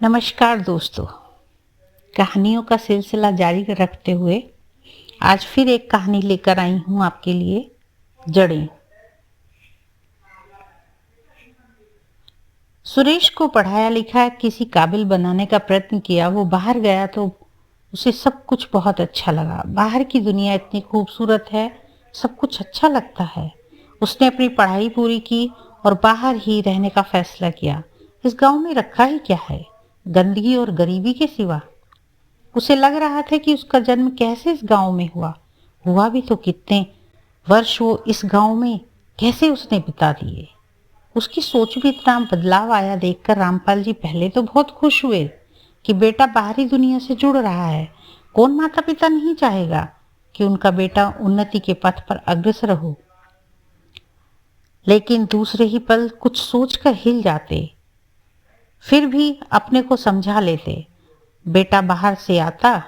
नमस्कार दोस्तों। कहानियों का सिलसिला जारी रखते हुए आज फिर एक कहानी लेकर आई हूँ आपके लिए। जड़ें। सुरेश को पढ़ाया लिखा किसी काबिल बनाने का प्रयत्न किया। वो बाहर गया तो उसे सब कुछ बहुत अच्छा लगा। बाहर की दुनिया इतनी खूबसूरत है, सब कुछ अच्छा लगता है। उसने अपनी पढ़ाई पूरी की और बाहर ही रहने का फैसला किया। इस गांव में रखा ही क्या है, गंदगी और गरीबी के सिवा। उसे लग रहा था कि उसका जन्म कैसे इस गांव में हुआ भी तो कितने वर्ष वो इस गांव में कैसे उसने बिता दिए। उसकी सोच में इतना बदलाव आया देखकर रामपाल जी पहले तो बहुत खुश हुए कि बेटा बाहरी दुनिया से जुड़ रहा है। कौन माता पिता नहीं चाहेगा कि उनका बेटा उन्नति के पथ पर अग्रसर हो। लेकिन दूसरे ही पल कुछ सोचकर हिल जाते, फिर भी अपने को समझा लेते। बेटा बाहर से आता,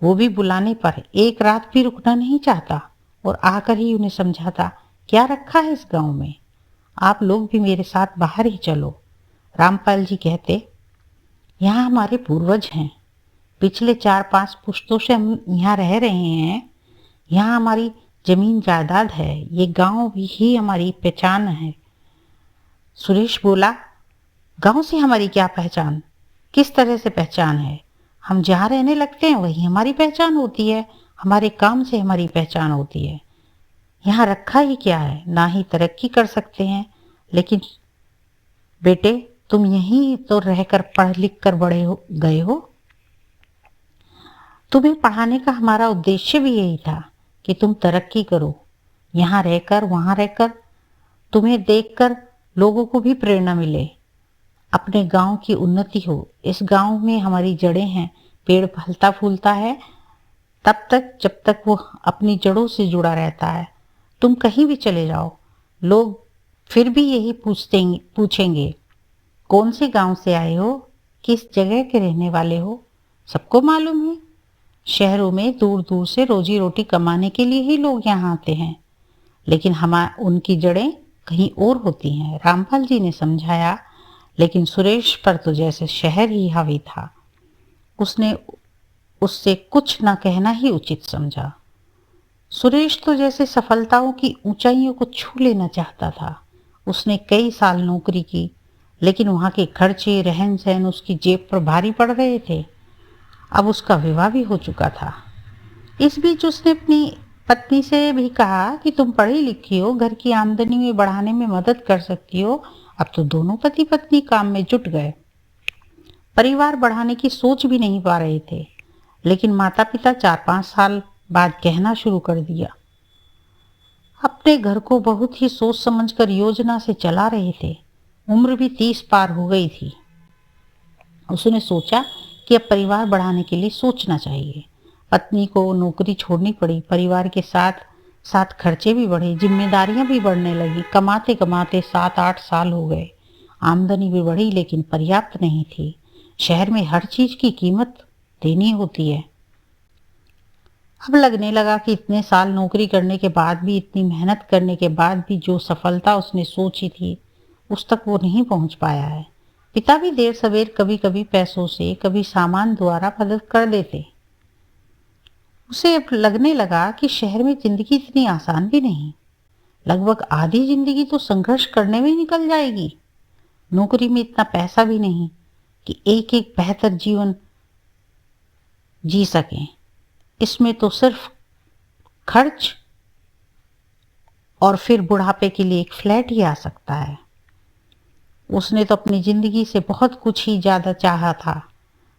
वो भी बुलाने पर एक रात भी रुकना नहीं चाहता और आकर ही उन्हें समझाता, क्या रखा है इस गांव में, आप लोग भी मेरे साथ बाहर ही चलो। रामपाल जी कहते, यहाँ हमारे पूर्वज हैं, पिछले 4-5 पुश्तों से हम यहाँ रह रहे हैं। यहाँ हमारी जमीन जायदाद है, ये गांव भी ही हमारी पहचान है। सुरेश बोला, गांव से हमारी क्या पहचान, किस तरह से पहचान है। हम जहाँ रहने लगते हैं वही हमारी पहचान होती है, हमारे काम से हमारी पहचान होती है। यहाँ रखा ही क्या है, ना ही तरक्की कर सकते हैं। लेकिन बेटे तुम यहीं तो रहकर पढ़ लिख कर बड़े हो गए हो। तुम्हें पढ़ाने का हमारा उद्देश्य भी यही था कि तुम तरक्की करो। यहाँ रहकर वहाँ रहकर तुम्हें देखकर लोगों को भी प्रेरणा मिले, अपने गांव की उन्नति हो। इस गांव में हमारी जड़ें हैं, पेड़ फलता फूलता है तब तक जब तक वो अपनी जड़ों से जुड़ा रहता है। तुम कहीं भी चले जाओ, लोग फिर भी यही पूछेंगे, कौन से गांव से आए हो, किस जगह के रहने वाले हो। सबको मालूम है, शहरों में दूर दूर से रोजी रोटी कमाने के लिए ही लोग यहाँ आते हैं, लेकिन उनकी जड़ें कहीं और होती हैं। रामपाल जी ने समझाया, लेकिन सुरेश पर तो जैसे शहर ही हावी था। उसने उससे कुछ न कहना ही उचित समझा। सुरेश तो जैसे सफलताओं की ऊंचाइयों को छू लेना चाहता था। उसने कई साल नौकरी की, लेकिन वहां के खर्चे रहन सहन उसकी जेब पर भारी पड़ रहे थे। अब उसका विवाह भी हो चुका था। इस बीच उसने अपनी पत्नी से भी कहा कि तुम पढ़ी लिखी हो, घर की आमदनी में बढ़ाने में मदद कर सकती हो। अब तो दोनों पति पत्नी काम में जुट गए, परिवार बढ़ाने की सोच भी नहीं पा रहे थे। लेकिन माता पिता 4-5 साल बाद कहना शुरू कर दिया। अपने घर को बहुत ही सोच समझकर योजना से चला रहे थे। उम्र भी 30 पार हो गई थी। उसने सोचा कि अब परिवार बढ़ाने के लिए सोचना चाहिए। पत्नी को नौकरी छोड़नी पड़ी, परिवार के साथ साथ खर्चे भी बढ़े, जिम्मेदारियां भी बढ़ने लगी। कमाते कमाते 7-8 साल हो गए। आमदनी भी बढ़ी लेकिन पर्याप्त नहीं थी। शहर में हर चीज की कीमत देनी होती है। अब लगने लगा कि इतने साल नौकरी करने के बाद भी, इतनी मेहनत करने के बाद भी जो सफलता उसने सोची थी उस तक वो नहीं पहुंच पाया है। पिता भी देर सवेर कभी कभी पैसों से, कभी सामान द्वारा मदद कर देते। उसे अब लगने लगा कि शहर में जिंदगी इतनी आसान भी नहीं। लगभग आधी जिंदगी तो संघर्ष करने में निकल जाएगी। नौकरी में इतना पैसा भी नहीं कि एक एक बेहतर जीवन जी सकें। इसमें तो सिर्फ खर्च और फिर बुढ़ापे के लिए एक फ्लैट ही आ सकता है। उसने तो अपनी जिंदगी से बहुत कुछ ही ज्यादा चाहा था,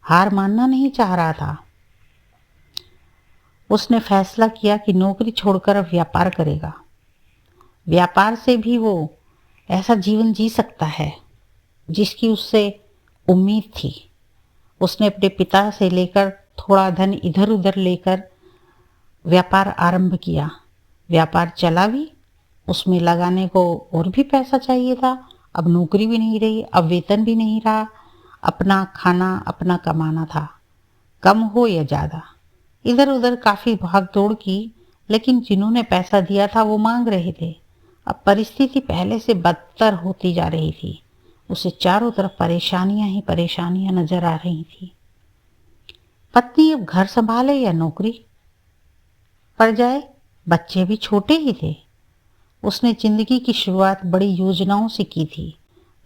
हार मानना नहीं चाह रहा था। उसने फैसला किया कि नौकरी छोड़कर अब व्यापार करेगा। व्यापार से भी वो ऐसा जीवन जी सकता है जिसकी उससे उम्मीद थी। उसने अपने पिता से लेकर थोड़ा धन इधर उधर लेकर व्यापार आरंभ किया। व्यापार चला भी, उसमें लगाने को और भी पैसा चाहिए था। अब नौकरी भी नहीं रही, अब वेतन भी नहीं रहा। अपना खाना अपना कमाना था, कम हो या ज्यादा। इधर उधर काफी भाग दौड़ की, लेकिन जिन्होंने पैसा दिया था वो मांग रहे थे। अब परिस्थिति पहले से बदतर होती जा रही थी। उसे चारों तरफ परेशानियां ही परेशानियां नजर आ रही थी। पत्नी अब घर संभाले या नौकरी पर जाए, बच्चे भी छोटे ही थे। उसने जिंदगी की शुरुआत बड़ी योजनाओं से की थी,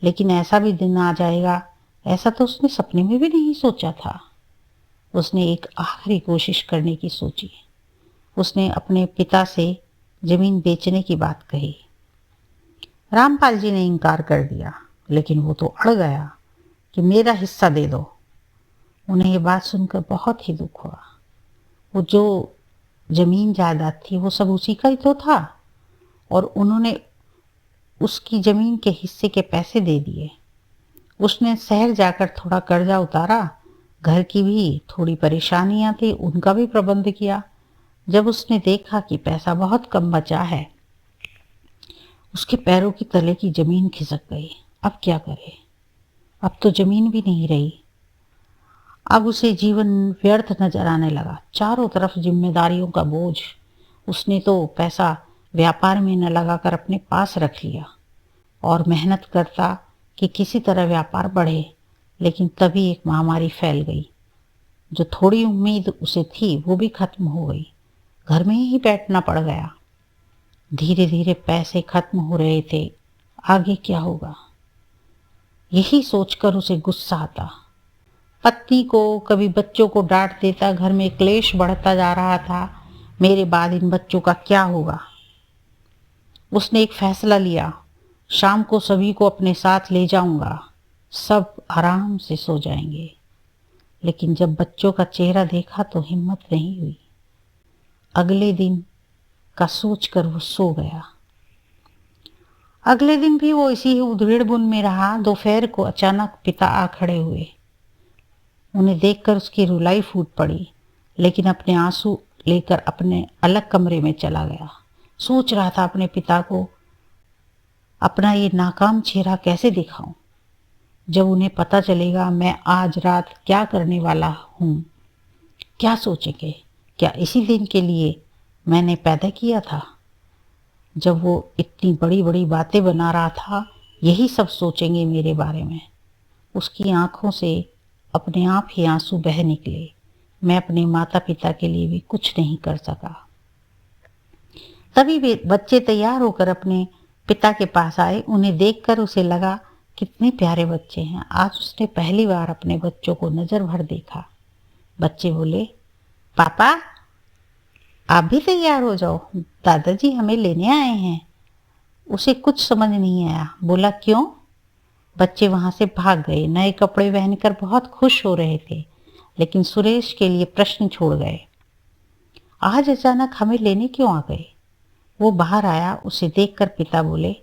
लेकिन ऐसा भी दिन आ जाएगा, ऐसा तो उसने सपने में भी नहीं सोचा था। उसने एक आखिरी कोशिश करने की सोची। उसने अपने पिता से जमीन बेचने की बात कही। रामपाल जी ने इनकार कर दिया, लेकिन वो तो अड़ गया कि मेरा हिस्सा दे दो। उन्हें ये बात सुनकर बहुत ही दुख हुआ। वो जो जमीन जायदाद थी वो सब उसी का ही तो था, और उन्होंने उसकी जमीन के हिस्से के पैसे दे दिए। उसने शहर जाकर थोड़ा कर्जा उतारा, घर की भी थोड़ी परेशानियां थी, उनका भी प्रबंध किया। जब उसने देखा कि पैसा बहुत कम बचा है, उसके पैरों की तले की जमीन खिसक गई। अब क्या करे? अब तो जमीन भी नहीं रही। अब उसे जीवन व्यर्थ नजर आने लगा, चारों तरफ जिम्मेदारियों का बोझ। उसने तो पैसा व्यापार में न लगाकर अपने पास रख लिया और मेहनत करता कि किसी तरह व्यापार बढ़े, लेकिन तभी एक महामारी फैल गई। जो थोड़ी उम्मीद उसे थी वो भी खत्म हो गई। घर में ही बैठना पड़ गया। धीरे धीरे पैसे खत्म हो रहे थे, आगे क्या होगा? यही सोचकर उसे गुस्सा आता। पत्नी को, कभी बच्चों को डांट देता। घर में क्लेश बढ़ता जा रहा था। मेरे बाद इन बच्चों का क्या होगा? उसने एक फैसला लिया, शाम को सभी को अपने साथ ले जाऊंगा, सब आराम से सो जाएंगे। लेकिन जब बच्चों का चेहरा देखा तो हिम्मत नहीं हुई। अगले दिन का सोचकर वो सो गया। अगले दिन भी वो इसी उधेड़-बुन में रहा। दोपहर को अचानक पिता आ खड़े हुए। उन्हें देखकर उसकी रुलाई फूट पड़ी, लेकिन अपने आंसू लेकर अपने अलग कमरे में चला गया। सोच रहा था अपने पिता को अपना ये नाकाम चेहरा कैसे दिखाऊं। जब उन्हें पता चलेगा मैं आज रात क्या करने वाला हूं, क्या सोचेंगे? क्या इसी दिन के लिए मैंने पैदा किया था? जब वो इतनी बड़ी बड़ी बातें बना रहा था, यही सब सोचेंगे मेरे बारे में। उसकी आंखों से अपने आप ही आंसू बह निकले। मैं अपने माता पिता के लिए भी कुछ नहीं कर सका। तभी वे बच्चे तैयार होकर अपने पिता के पास आए। उन्हें देखकर उसे लगा कितने प्यारे बच्चे हैं। आज उसने पहली बार अपने बच्चों को नजर भर देखा। बच्चे बोले, पापा आप भी तैयार हो जाओ, दादाजी हमें लेने आए हैं। उसे कुछ समझ नहीं आया। बोला, क्यों? बच्चे वहां से भाग गए। नए कपड़े पहनकर बहुत खुश हो रहे थे, लेकिन सुरेश के लिए प्रश्न छोड़ गए। आज अचानक हमें लेने क्यों आ गए? वो बाहर आया। उसे देखकर पिता बोले,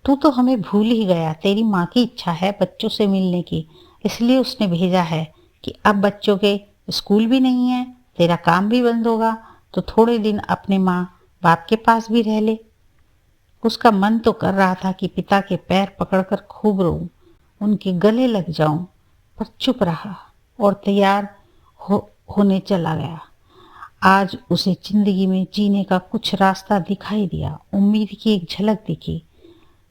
तू तो हमें भूल ही गया। तेरी माँ की इच्छा है बच्चों से मिलने की, इसलिए उसने भेजा है कि अब बच्चों के स्कूल भी नहीं है, तेरा काम भी बंद होगा, तो थोड़े दिन अपने माँ बाप के पास भी रह ले। उसका मन तो कर रहा था कि पिता के पैर पकड़कर खूब रोऊं, उनके गले लग जाऊं, पर चुप रहा और तैयार होने चला गया। आज उसे जिंदगी में जीने का कुछ रास्ता दिखाई दिया। उम्मीद की एक झलक दिखी।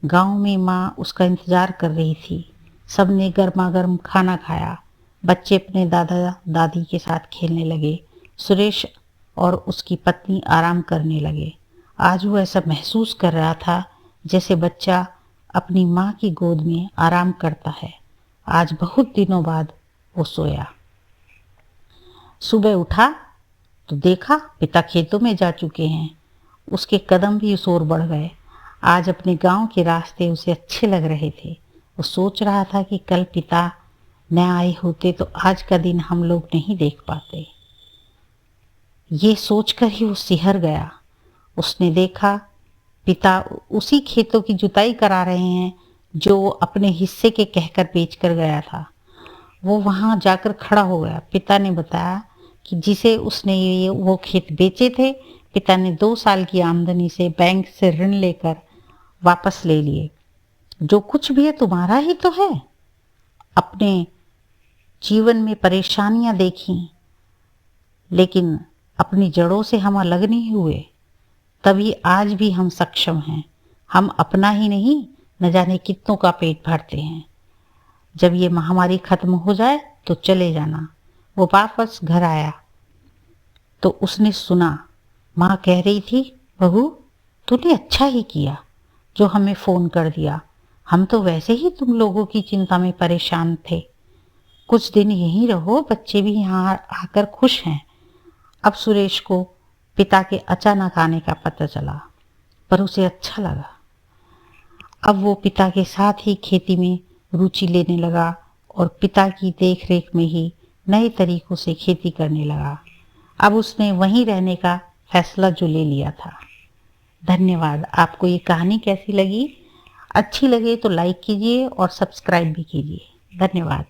गांव में माँ उसका इंतजार कर रही थी। सबने गर्मा गर्म खाना खाया। बच्चे अपने दादा दादी के साथ खेलने लगे। सुरेश और उसकी पत्नी आराम करने लगे। आज वो ऐसा महसूस कर रहा था जैसे बच्चा अपनी माँ की गोद में आराम करता है। आज बहुत दिनों बाद वो सोया। सुबह उठा तो देखा पिता खेतों में जा चुके हैं। उसके कदम भी उस ओर बढ़ गए। आज अपने गांव के रास्ते उसे अच्छे लग रहे थे। वो सोच रहा था कि कल पिता न आए होते तो आज का दिन हम लोग नहीं देख पाते। ये सोचकर ही वो सिहर गया। उसने देखा पिता उसी खेतों की जुताई करा रहे हैं जो वो अपने हिस्से के कहकर बेचकर गया था। वो वहां जाकर खड़ा हो गया। पिता ने बताया कि जिसे उसने ये वो खेत बेचे थे, पिता ने 2 साल की आमदनी से बैंक से ऋण लेकर वापस ले लिए। जो कुछ भी है तुम्हारा ही तो है। अपने जीवन में परेशानियां देखी, लेकिन अपनी जड़ों से हम अलग नहीं हुए, तभी आज भी हम सक्षम हैं। हम अपना ही नहीं न जाने कितनों का पेट भरते हैं। जब ये महामारी खत्म हो जाए तो चले जाना। वो वापस घर आया तो उसने सुना माँ कह रही थी, बहू तूने अच्छा ही किया जो हमें फोन कर दिया। हम तो वैसे ही तुम लोगों की चिंता में परेशान थे। कुछ दिन यहीं रहो, बच्चे भी यहाँ आकर खुश हैं। अब सुरेश को पिता के अचानक आने का पता चला, पर उसे अच्छा लगा। अब वो पिता के साथ ही खेती में रुचि लेने लगा और पिता की देखरेख में ही नए तरीकों से खेती करने लगा। अब उसने वहीं रहने का फैसला जो ले लिया था। धन्यवाद। आपको ये कहानी कैसी लगी? अच्छी लगे तो लाइक कीजिए और सब्सक्राइब भी कीजिए। धन्यवाद।